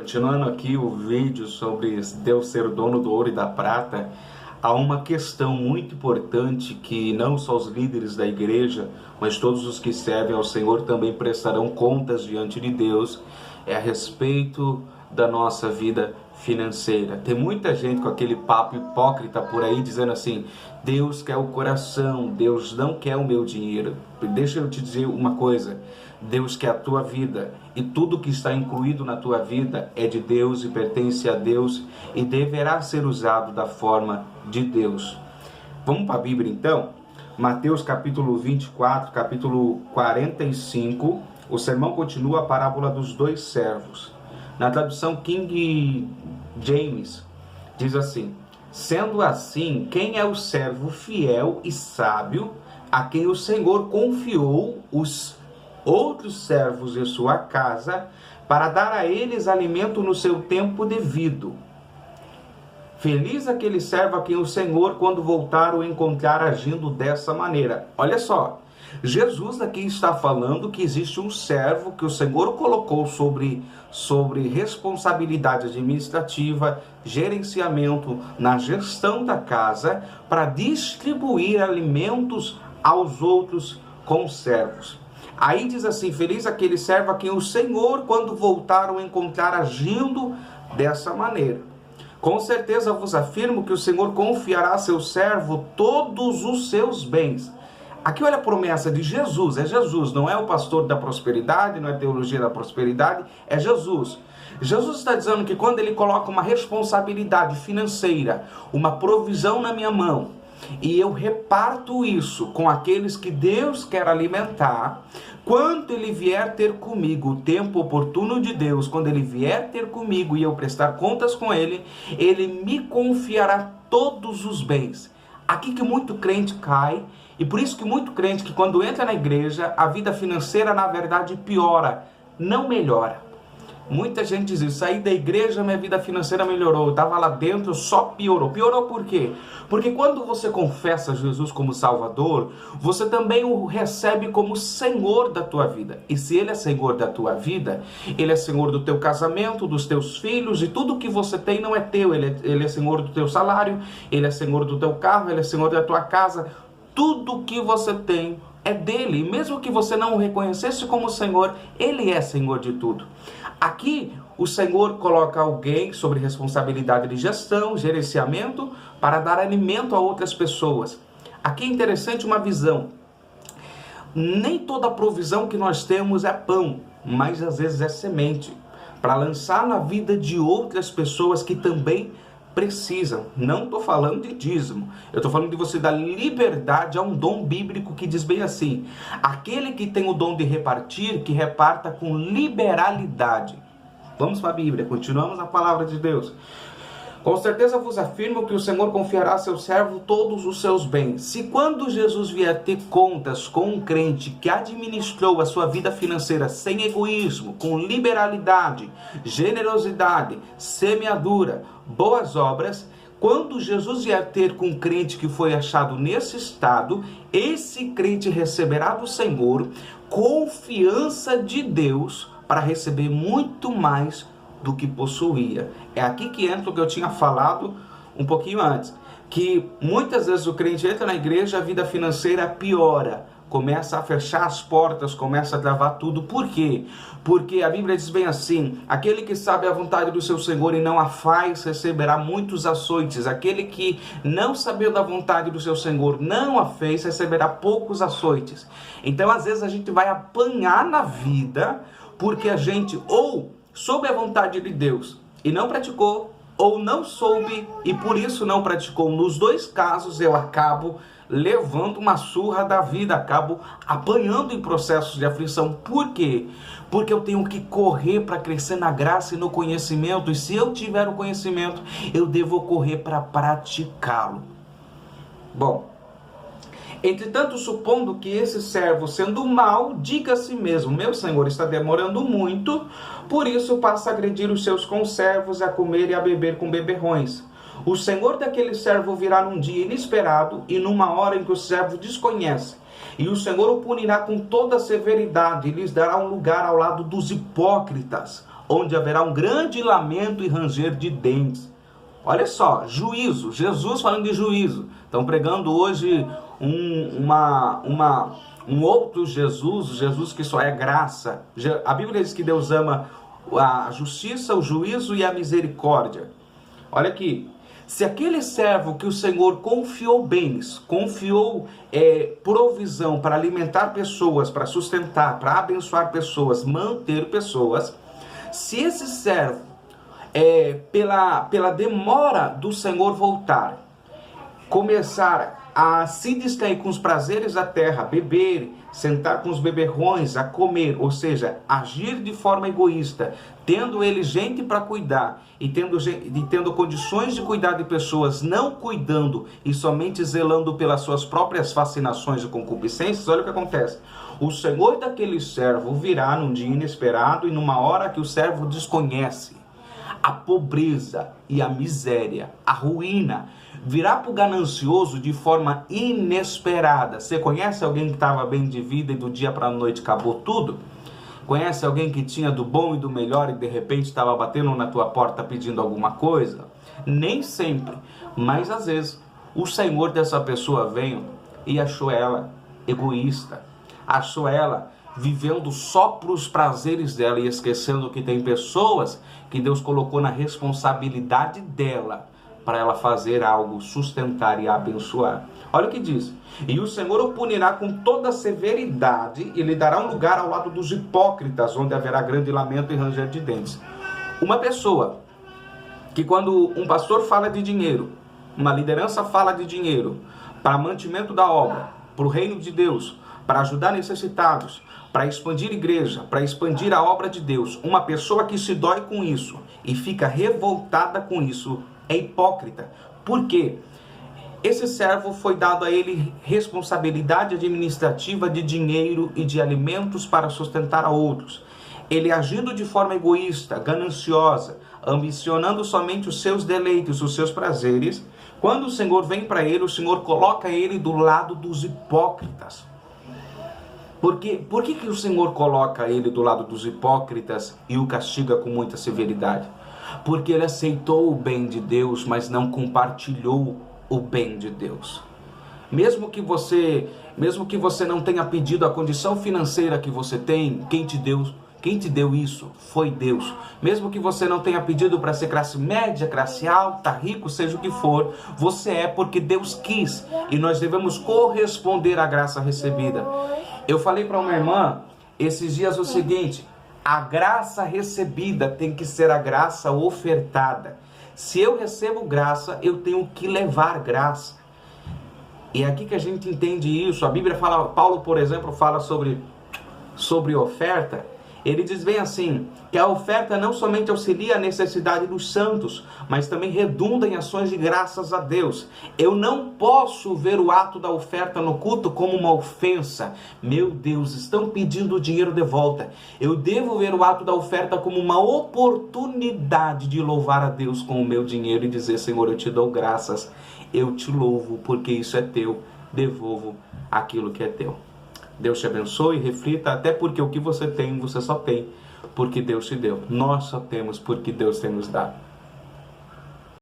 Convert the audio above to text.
Continuando aqui o vídeo sobre Deus ser o dono do ouro e da prata, há uma questão muito importante que não só os líderes da igreja, mas todos os que servem ao Senhor também prestarão contas diante de Deus, é a respeito da nossa vida financeira. Tem muita gente com aquele papo hipócrita por aí dizendo assim: Deus quer o coração, Deus não quer o meu dinheiro. Deixa eu te dizer uma coisa: Deus quer a tua vida, e tudo que está incluído na tua vida é de Deus e pertence a Deus e deverá ser usado da forma de Deus. Vamos para a Bíblia então? Mateus capítulo 24, capítulo 45, o sermão continua a parábola dos dois servos. Na tradução King James diz assim: sendo assim, quem é o servo fiel e sábio a quem o Senhor confiou os outros servos em sua casa para dar a eles alimento no seu tempo devido? Feliz aquele servo a quem o Senhor, quando voltar, o encontrar agindo dessa maneira. Olha só, Jesus aqui está falando que existe um servo que o Senhor colocou sobre responsabilidade administrativa, gerenciamento, na gestão da casa, para distribuir alimentos aos outros conservos. Aí diz assim: feliz aquele servo a quem o Senhor, quando voltar, o encontrar agindo dessa maneira. Com certeza vos afirmo que o Senhor confiará a seu servo todos os seus bens. Aqui olha a promessa de Jesus, é Jesus, não é o pastor da prosperidade, não é teologia da prosperidade, é Jesus. Jesus está dizendo que quando ele coloca uma responsabilidade financeira, uma provisão na minha mão, e eu reparto isso com aqueles que Deus quer alimentar, quando ele vier ter comigo, o tempo oportuno de Deus, quando ele vier ter comigo e eu prestar contas com ele, ele me confiará todos os bens. Aqui que muito crente cai, e por isso que muito crente que quando entra na igreja, a vida financeira na verdade piora, não melhora. Muita gente diz isso: saí da igreja, minha vida financeira melhorou, eu estava lá dentro, só piorou. Piorou por quê? Porque quando você confessa Jesus como Salvador, você também o recebe como Senhor da tua vida. E se Ele é Senhor da tua vida, Ele é Senhor do teu casamento, dos teus filhos, e tudo que você tem não é teu. Ele é Senhor do teu salário, Ele é Senhor do teu carro, Ele é Senhor da tua casa. Tudo que você tem é dele, e mesmo que você não o reconhecesse como Senhor, Ele é Senhor de tudo. Aqui, o Senhor coloca alguém sobre responsabilidade de gestão, gerenciamento, para dar alimento a outras pessoas. Aqui é interessante uma visão. Nem toda provisão que nós temos é pão, mas às vezes é semente, para lançar na vida de outras pessoas que também precisam. Não estou falando de dízimo, eu estou falando de você dar liberdade a um dom bíblico que diz bem assim: aquele que tem o dom de repartir, que reparta com liberalidade. Vamos para a Bíblia, continuamos a palavra de Deus. Com certeza vos afirmo que o Senhor confiará a seu servo todos os seus bens. Se quando Jesus vier ter contas com um crente que administrou a sua vida financeira sem egoísmo, com liberalidade, generosidade, semeadura, boas obras, quando Jesus vier ter com um crente que foi achado nesse estado, esse crente receberá do Senhor confiança de Deus para receber muito mais do que possuía. É aqui que entra o que eu tinha falado um pouquinho antes, que muitas vezes o crente entra na igreja, a vida financeira piora, começa a fechar as portas, começa a travar tudo. Por quê? Porque a Bíblia diz bem assim: aquele que sabe a vontade do seu Senhor e não a faz, receberá muitos açoites. Aquele que não sabeu da vontade do seu Senhor, não a fez, receberá poucos açoites. Então às vezes a gente vai apanhar na vida, porque a gente ou soube a vontade de Deus e não praticou, ou não soube e por isso não praticou. Nos dois casos eu acabo levando uma surra da vida, acabo apanhando em processos de aflição. Por quê? Porque eu tenho que correr para crescer na graça e no conhecimento, e se eu tiver o conhecimento, eu devo correr para praticá-lo. Bom, entretanto, supondo que esse servo, sendo mau, diga a si mesmo: meu senhor está demorando muito, por isso passa a agredir os seus conservos, a comer e a beber com beberrões. O senhor daquele servo virá num dia inesperado e numa hora em que o servo desconhece, e o Senhor o punirá com toda severidade e lhes dará um lugar ao lado dos hipócritas. onde haverá um grande lamento e ranger de dentes. Olha só, juízo, Jesus falando de juízo. Estão pregando hoje um outro Jesus, o Jesus que só é graça. A Bíblia diz que Deus ama a justiça, o juízo e a misericórdia. Olha aqui, se aquele servo que o Senhor confiou bens, confiou provisão para alimentar pessoas, para sustentar, para abençoar pessoas, manter pessoas, se esse servo, pela demora do Senhor voltar, começar a se distrair com os prazeres da terra, beber, sentar com os beberrões, a comer, ou seja, agir de forma egoísta, tendo ele gente para cuidar e tendo condições de cuidar de pessoas, não cuidando e somente zelando pelas suas próprias fascinações e concupiscências, olha o que acontece. O Senhor daquele servo virá num dia inesperado e numa hora que o servo desconhece. A pobreza e a miséria, a ruína, virá para o ganancioso de forma inesperada. Você conhece alguém que estava bem de vida e do dia para a noite acabou tudo? Conhece alguém que tinha do bom e do melhor e de repente estava batendo na tua porta pedindo alguma coisa? Nem sempre, mas às vezes o Senhor dessa pessoa veio e achou ela egoísta, achou ela vivendo só para os prazeres dela e esquecendo que tem pessoas que Deus colocou na responsabilidade dela para ela fazer algo, sustentar e abençoar. Olha o que diz: e o Senhor o punirá com toda severidade e lhe dará um lugar ao lado dos hipócritas, onde haverá grande lamento e ranger de dentes. Uma pessoa que, quando um pastor fala de dinheiro, uma liderança fala de dinheiro para mantimento da obra, para o reino de Deus, para ajudar necessitados, para expandir igreja, para expandir a obra de Deus, uma pessoa que se dói com isso e fica revoltada com isso é hipócrita. Por quê? Esse servo foi dado a ele responsabilidade administrativa de dinheiro e de alimentos para sustentar a outros. Ele agindo de forma egoísta, gananciosa, ambicionando somente os seus deleites, os seus prazeres, quando o Senhor vem para ele, o Senhor coloca ele do lado dos hipócritas. Por que o Senhor coloca ele do lado dos hipócritas e o castiga com muita severidade? Porque ele aceitou o bem de Deus, mas não compartilhou o bem de Deus. Mesmo que você não tenha pedido a condição financeira que você tem, quem te deu isso foi Deus. Mesmo que você não tenha pedido para ser classe média, classe alta, rico, seja o que for, você é porque Deus quis e nós devemos corresponder à graça recebida. Eu falei para uma irmã esses dias o seguinte: a graça recebida tem que ser a graça ofertada. Se eu recebo graça, eu tenho que levar graça. E é aqui que a gente entende isso. A Bíblia fala, Paulo, por exemplo, fala sobre oferta. Ele diz bem assim, que a oferta não somente auxilia a necessidade dos santos, mas também redunda em ações de graças a Deus. Eu não posso ver o ato da oferta no culto como uma ofensa. Meu Deus, estão pedindo dinheiro de volta. Eu devo ver o ato da oferta como uma oportunidade de louvar a Deus com o meu dinheiro e dizer: Senhor, eu te dou graças, eu te louvo porque isso é teu, devolvo aquilo que é teu. Deus te abençoe e reflita, até porque o que você tem, você só tem porque Deus te deu. Nós só temos porque Deus tem nos dado.